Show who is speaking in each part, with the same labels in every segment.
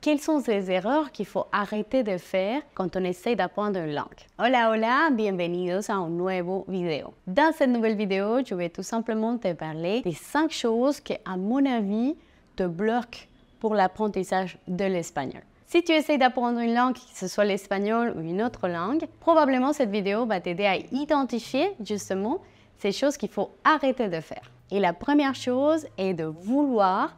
Speaker 1: quelles sont ces erreurs qu'il faut arrêter de faire quand on essaie d'apprendre une langue? Hola, hola, bienvenidos a un nuevo video. Dans cette nouvelle vidéo, je vais tout simplement te parler des 5 choses qui, à mon avis, te bloquent pour l'apprentissage de l'espagnol. Si tu essaies d'apprendre une langue, que ce soit l'espagnol ou une autre langue, probablement cette vidéo va t'aider à identifier justement ces choses qu'il faut arrêter de faire. Et la première chose est de vouloir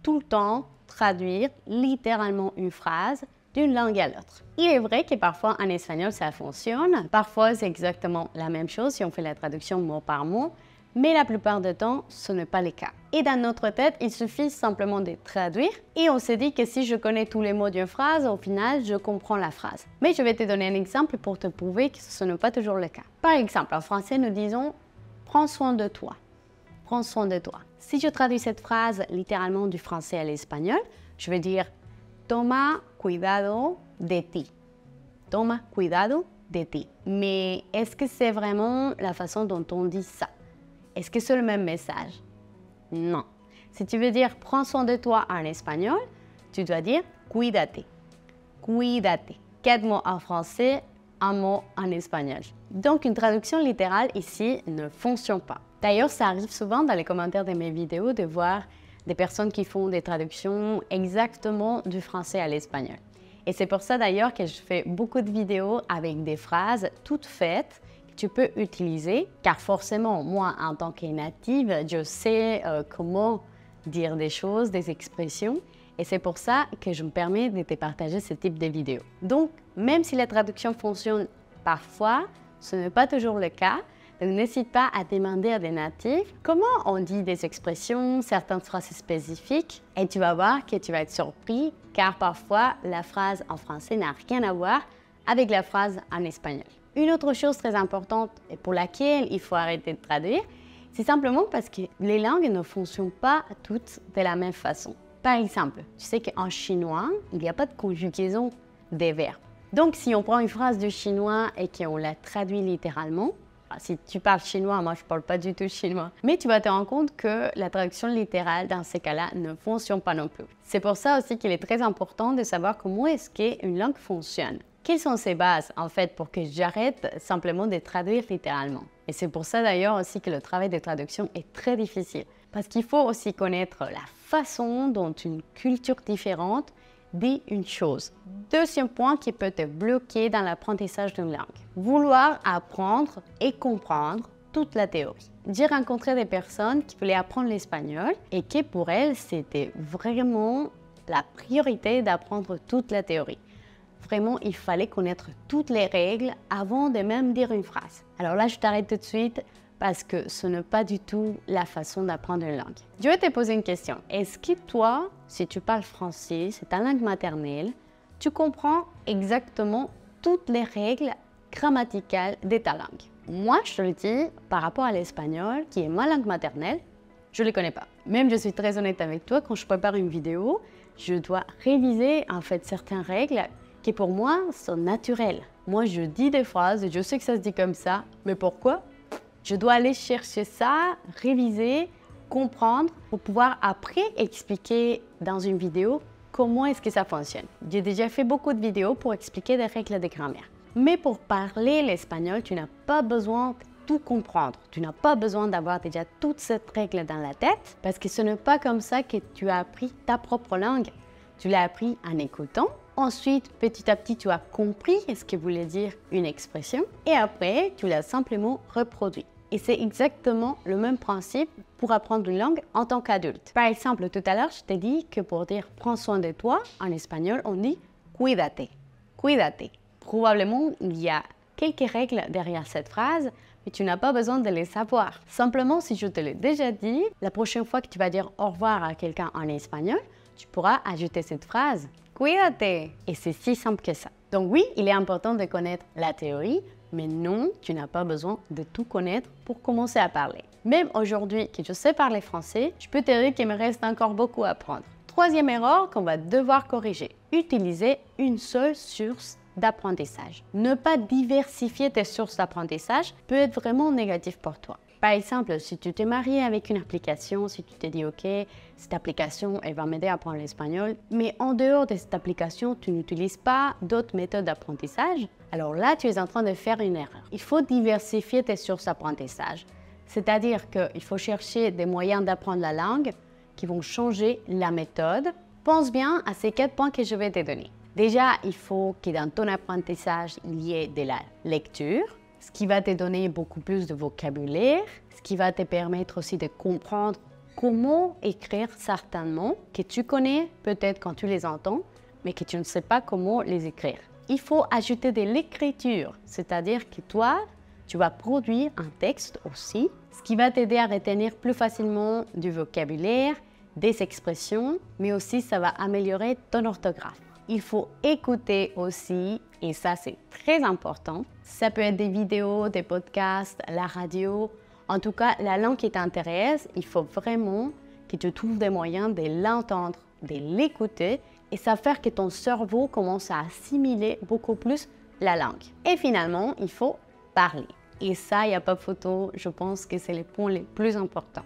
Speaker 1: tout le temps traduire littéralement une phrase d'une langue à l'autre. Il est vrai que parfois en espagnol ça fonctionne, parfois c'est exactement la même chose si on fait la traduction mot par mot, mais la plupart du temps ce n'est pas le cas. Et dans notre tête, il suffit simplement de traduire et on se dit que si je connais tous les mots d'une phrase, au final je comprends la phrase. Mais je vais te donner un exemple pour te prouver que ce n'est pas toujours le cas. Par exemple, en français nous disons « prends soin de toi ». Prends soin de toi. Si je traduis cette phrase littéralement du français à l'espagnol, je vais dire toma cuidado de ti. Toma cuidado de ti. Mais est-ce que c'est vraiment la façon dont on dit ça? Est-ce que c'est le même message? Non. Si tu veux dire prends soin de toi en espagnol, tu dois dire cuídate. Cuídate. 4 mots en français, un mot en espagnol. Donc une traduction littérale ici ne fonctionne pas. D'ailleurs, ça arrive souvent dans les commentaires de mes vidéos de voir des personnes qui font des traductions exactement du français à l'espagnol. Et c'est pour ça d'ailleurs que je fais beaucoup de vidéos avec des phrases toutes faites que tu peux utiliser, car forcément, moi, en tant que native, je sais comment dire des choses, des expressions, et c'est pour ça que je me permets de te partager ce type de vidéos. Donc, même si la traduction fonctionne parfois, ce n'est pas toujours le cas. N'hésite pas à demander à des natifs comment on dit des expressions, certaines phrases spécifiques, et tu vas voir que tu vas être surpris, car parfois la phrase en français n'a rien à voir avec la phrase en espagnol. Une autre chose très importante et pour laquelle il faut arrêter de traduire, c'est simplement parce que les langues ne fonctionnent pas toutes de la même façon. Par exemple, tu sais qu'en chinois, il n'y a pas de conjugaison des verbes. Donc si on prend une phrase de chinois et qu'on la traduit littéralement, si tu parles chinois, moi je ne parle pas du tout chinois, mais tu vas te rendre compte que la traduction littérale dans ces cas-là ne fonctionne pas non plus. C'est pour ça aussi qu'il est très important de savoir comment est-ce qu'une langue fonctionne. Quelles sont ses bases en fait pour que j'arrête simplement de traduire littéralement. Et c'est pour ça d'ailleurs aussi que le travail de traduction est très difficile. Parce qu'il faut aussi connaître la façon dont une culture différente dit une chose. Deuxième point qui peut te bloquer dans l'apprentissage d'une langue. Vouloir apprendre et comprendre toute la théorie. J'ai rencontré des personnes qui voulaient apprendre l'espagnol et que pour elles, c'était vraiment la priorité d'apprendre toute la théorie. Vraiment, il fallait connaître toutes les règles avant de même dire une phrase. Alors là, je t'arrête tout de suite parce que ce n'est pas du tout la façon d'apprendre une langue. Je vais te poser une question. Est-ce que toi, si tu parles français, c'est ta langue maternelle, tu comprends exactement toutes les règles grammaticales de ta langue? Moi, je te le dis, par rapport à l'espagnol, qui est ma langue maternelle, je ne les connais pas. Même je suis très honnête avec toi, quand je prépare une vidéo, je dois réviser en fait certaines règles qui pour moi sont naturelles. Moi, je dis des phrases et je sais que ça se dit comme ça, mais pourquoi? Je dois aller chercher ça, réviser, comprendre pour pouvoir après expliquer dans une vidéo comment est-ce que ça fonctionne. J'ai déjà fait beaucoup de vidéos pour expliquer des règles de grammaire. Mais pour parler l'espagnol, tu n'as pas besoin de tout comprendre. Tu n'as pas besoin d'avoir déjà toute cette règle dans la tête parce que ce n'est pas comme ça que tu as appris ta propre langue. Tu l'as appris en écoutant. Ensuite, petit à petit, tu as compris ce que voulait dire une expression et après, tu l'as simplement reproduit. Et c'est exactement le même principe pour apprendre une langue en tant qu'adulte. Par exemple, tout à l'heure, je t'ai dit que pour dire « prends soin de toi », en espagnol, on dit « cuídate ». Cuídate. Probablement, il y a quelques règles derrière cette phrase, mais tu n'as pas besoin de les savoir. Simplement, si je te l'ai déjà dit, la prochaine fois que tu vas dire au revoir à quelqu'un en espagnol, tu pourras ajouter cette phrase « cuídate ». Et c'est si simple que ça. Donc oui, il est important de connaître la théorie, mais non, tu n'as pas besoin de tout connaître pour commencer à parler. Même aujourd'hui que je sais parler français, je peux te dire qu'il me reste encore beaucoup à apprendre. Troisième erreur qu'on va devoir corriger, utiliser une seule source d'apprentissage. Ne pas diversifier tes sources d'apprentissage peut être vraiment négatif pour toi. Par exemple, si tu t'es marié avec une application, si tu t'es dit, OK, cette application, elle va m'aider à apprendre l'espagnol, mais en dehors de cette application, tu n'utilises pas d'autres méthodes d'apprentissage, alors là, tu es en train de faire une erreur. Il faut diversifier tes sources d'apprentissage. C'est-à-dire qu'il faut chercher des moyens d'apprendre la langue qui vont changer la méthode. Pense bien à ces 4 points que je vais te donner. Déjà, il faut que dans ton apprentissage, il y ait de la lecture, ce qui va te donner beaucoup plus de vocabulaire, ce qui va te permettre aussi de comprendre comment écrire certains mots que tu connais peut-être quand tu les entends, mais que tu ne sais pas comment les écrire. Il faut ajouter de l'écriture, c'est-à-dire que toi, tu vas produire un texte aussi, ce qui va t'aider à retenir plus facilement du vocabulaire, des expressions, mais aussi ça va améliorer ton orthographe. Il faut écouter aussi, et ça c'est très important. Ça peut être des vidéos, des podcasts, la radio. En tout cas, la langue qui t'intéresse, il faut vraiment que tu trouves des moyens de l'entendre, de l'écouter, et ça va faire que ton cerveau commence à assimiler beaucoup plus la langue. Et finalement, il faut parler. Et ça, il n'y a pas photo, je pense que c'est le point le plus important.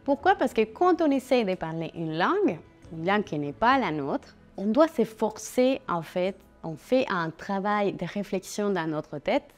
Speaker 1: Pourquoi? Parce que quand on essaie de parler une langue qui n'est pas la nôtre, on doit s'efforcer, en fait, on fait un travail de réflexion dans notre tête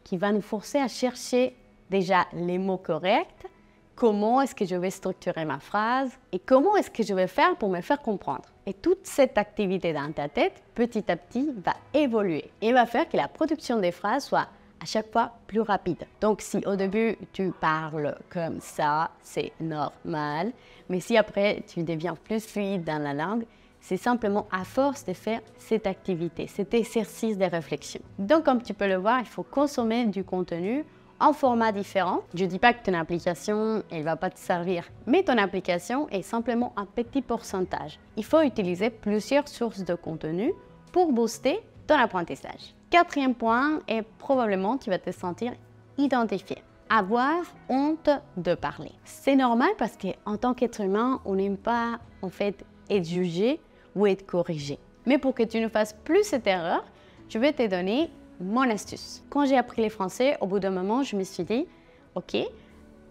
Speaker 1: qui va nous forcer à chercher déjà les mots corrects, comment est-ce que je vais structurer ma phrase et comment est-ce que je vais faire pour me faire comprendre. Et toute cette activité dans ta tête, petit à petit, va évoluer et va faire que la production des phrases soit à chaque fois plus rapide. Donc si au début tu parles comme ça, c'est normal, mais si après tu deviens plus fluide dans la langue, c'est simplement à force de faire cette activité, cet exercice de réflexion. Donc comme tu peux le voir, il faut consommer du contenu en format différent. Je ne dis pas que ton application, elle ne va pas te servir, mais ton application est simplement un petit pourcentage. Il faut utiliser plusieurs sources de contenu pour booster ton apprentissage. 4e point est probablement tu vas te sentir identifié. Avoir honte de parler. C'est normal parce qu'en tant qu'être humain, on n'aime pas en fait être jugé ou être corrigé. Mais pour que tu ne fasses plus cette erreur, je vais te donner mon astuce. Quand j'ai appris le français, au bout d'un moment, je me suis dit, OK,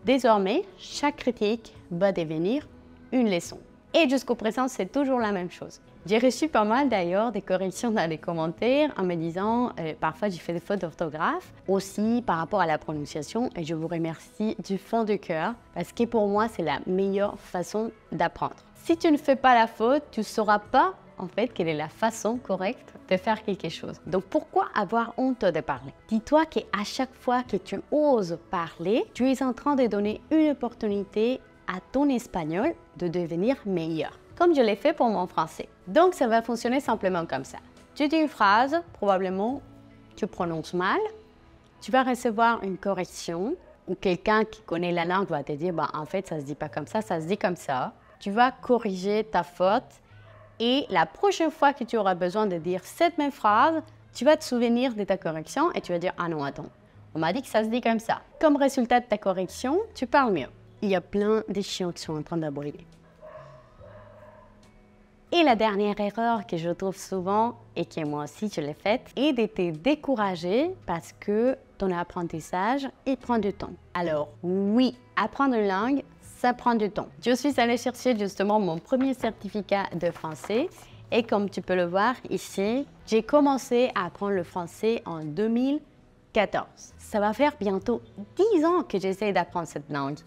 Speaker 1: désormais, chaque critique va devenir une leçon. Et jusqu'au présent, c'est toujours la même chose. J'ai reçu pas mal d'ailleurs des corrections dans les commentaires en me disant parfois j'ai fait des fautes d'orthographe, aussi par rapport à la prononciation, et je vous remercie du fond du cœur parce que pour moi c'est la meilleure façon d'apprendre. Si tu ne fais pas la faute, tu ne sauras pas en fait quelle est la façon correcte de faire quelque chose. Donc pourquoi avoir honte de parler? Dis-toi qu'à chaque fois que tu oses parler, tu es en train de donner une opportunité à ton espagnol de devenir meilleur, comme je l'ai fait pour mon français. Donc ça va fonctionner simplement comme ça. Tu dis une phrase, probablement tu prononces mal, tu vas recevoir une correction ou quelqu'un qui connaît la langue va te dire en fait ça se dit pas comme ça se dit comme ça. Tu vas corriger ta faute et la prochaine fois que tu auras besoin de dire cette même phrase, tu vas te souvenir de ta correction et tu vas dire ah non attends, on m'a dit que ça se dit comme ça. Comme résultat de ta correction, tu parles mieux. Il y a plein de chiens qui sont en train d'aboyer. Et la dernière erreur que je trouve souvent, et que moi aussi je l'ai faite, est de te décourager parce que ton apprentissage, il prend du temps. Alors oui, apprendre une langue, ça prend du temps. Je suis allée chercher justement mon premier certificat de français et comme tu peux le voir ici, j'ai commencé à apprendre le français en 2014. Ça va faire bientôt 10 ans que j'essaie d'apprendre cette langue.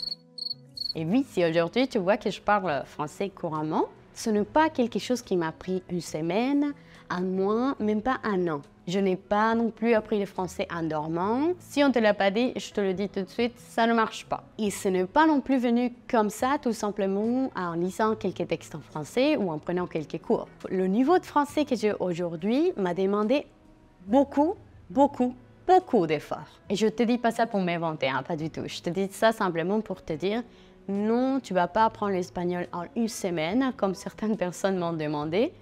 Speaker 1: Et oui, si aujourd'hui tu vois que je parle français couramment, ce n'est pas quelque chose qui m'a pris une semaine, un mois, même pas un an. Je n'ai pas non plus appris le français en dormant. Si on ne te l'a pas dit, je te le dis tout de suite, ça ne marche pas. Et ce n'est pas non plus venu comme ça, tout simplement en lisant quelques textes en français ou en prenant quelques cours. Le niveau de français que j'ai aujourd'hui m'a demandé beaucoup d'efforts. Et je ne te dis pas ça pour m'inventer, hein, pas du tout. Je te dis ça simplement pour te dire non, tu ne vas pas apprendre l'espagnol en une semaine, comme certaines personnes m'ont demandé.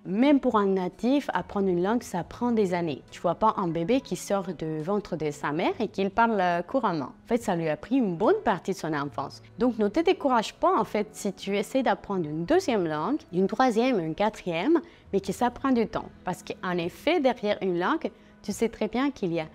Speaker 1: Même pour un natif, apprendre une langue, ça prend des années. Tu ne vois pas un bébé qui sort du ventre de sa mère et qui parle couramment. En fait, ça lui a pris une bonne partie de son enfance. Donc, ne te décourage pas, en fait, si tu essaies d'apprendre une deuxième langue, une troisième, une quatrième, mais que ça prend du temps. Parce qu'en effet, derrière une langue, tu sais très bien qu'il y a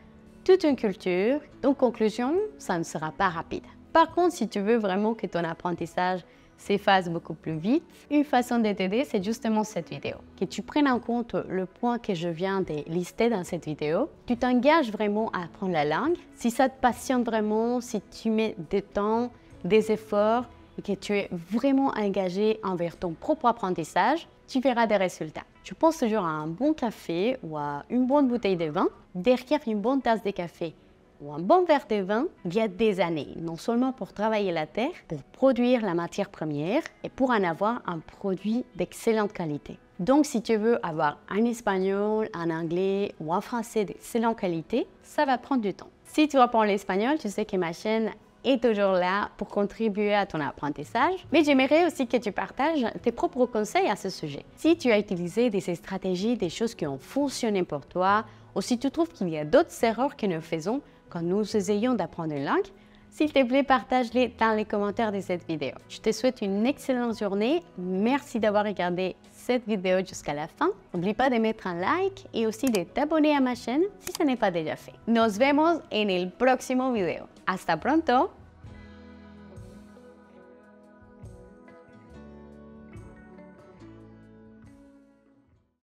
Speaker 1: toute une culture. Donc, conclusion, ça ne sera pas rapide. Par contre, si tu veux vraiment que ton apprentissage s'efface beaucoup plus vite, une façon de t'aider, c'est justement cette vidéo. Que tu prennes en compte le point que je viens de lister dans cette vidéo. Tu t'engages vraiment à apprendre la langue. Si ça te passionne vraiment, si tu mets du temps, des efforts et que tu es vraiment engagé envers ton propre apprentissage, tu verras des résultats. Je pense toujours à un bon café ou à une bonne bouteille de vin. Derrière une bonne tasse de café ou un bon verre de vin, il y a des années, non seulement pour travailler la terre, pour produire la matière première et pour en avoir un produit d'excellente qualité. Donc, si tu veux avoir un espagnol, un anglais ou un français d'excellente qualité, ça va prendre du temps. Si tu apprends l'espagnol, tu sais que ma chaîne est toujours là pour contribuer à ton apprentissage, mais j'aimerais aussi que tu partages tes propres conseils à ce sujet. Si tu as utilisé des stratégies, des choses qui ont fonctionné pour toi, ou si tu trouves qu'il y a d'autres erreurs que nous faisons quand nous essayons d'apprendre une langue, s'il te plaît, partage-les dans les commentaires de cette vidéo. Je te souhaite une excellente journée. Merci d'avoir regardé cette vidéo jusqu'à la fin. N'oublie pas de mettre un like et aussi de t'abonner à ma chaîne si ce n'est pas déjà fait. Nos vemos en el próximo video. Hasta pronto!